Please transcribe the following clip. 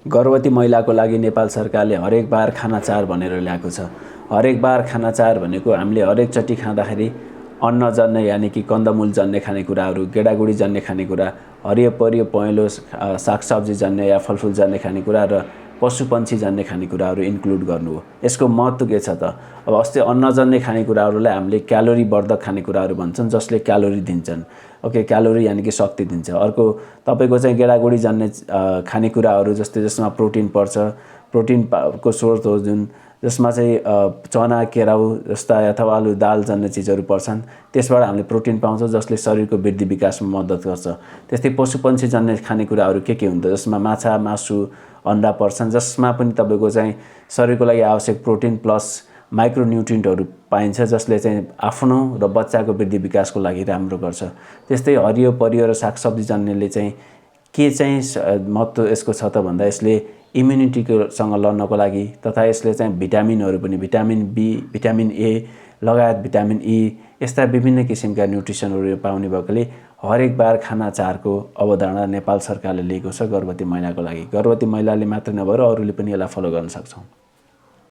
गर्भवती महिलाको लागि नेपाल सरकारले हरेक बार खानाचार भनेर ल्याएको छ। हरेक बार खानाचार भनेको हामीले हरेकचोटि खाँदाखेरि अन्नजन्य यानि कि कन्दमूल जन्य खानेकुराहरू, गेडागुडी जन्य खानेकुरा, हरियो परियो पहेँलो सागसब्जी जन्य या फलफुल जन्य खानेकुरा र पशुपन्छी जन्य खानेकुराहरू इन्क्लुड गर्नु हो। यसको महत्त्व के छ त? अब अस्ति अन्नजन्य खानेकुराहरूलाई हामीले क्यालोरी वर्धक खानेकुराहरू भन्छन्, जसले क्यालोरी दिन्छन्। ओके, क्यालोरी यानि कि शक्ति दिन्छ। अर्को तपाईको चाहिँ गेडागुडी जन्य खानेकुराहरू जस्तै जसमा प्रोटिन पर्छ, प्रोटिनको स्रोत हो जुन, जसमा चाहिँ चना, केराउ जस्ता अथवा आलु, दाल जन्य चिजहरू पर्छन्। त्यसबाट हामीले प्रोटिन पाउँछौँ जसले शरीरको वृद्धि विकासमा मद्दत गर्छ। त्यस्तै पशुपन्छी जन्य खानेकुराहरू के हुन्छ, जसमा माछा, मासु, अन्डा पर्छन्, जसमा पनि तपाईको चाहिँ शरीरको लागि आवश्यक प्रोटिन प्लस माइक्रोन्युट्रिएन्टहरू पाइन्छ, जसले चाहिँ आफ्नो र बच्चाको वृद्धि विकासको लागि राम्रो गर्छ। त्यस्तै हरियो परियो र सागसब्जी जन्यले चाहिँ के चाहिँ महत्त्व यसको छ त भन्दा यसले इम्युनिटीसँग लड्नको लागि तथा यसले चाहिँ भिटामिनहरू पनि, भिटामिन बी, भिटामिन ए लगायत भिटामिन ई यस्ता विभिन्न किसिमका न्युट्रिसनहरू पाउने भएकोले हरेक बार खानाचारको अवधारणा नेपाल सरकारले लिएको छ गर्भवती महिलाको लागि। गर्भवती महिलाले मात्र नभएर अरूले पनि यसलाई फलो गर्न सक्छौँ।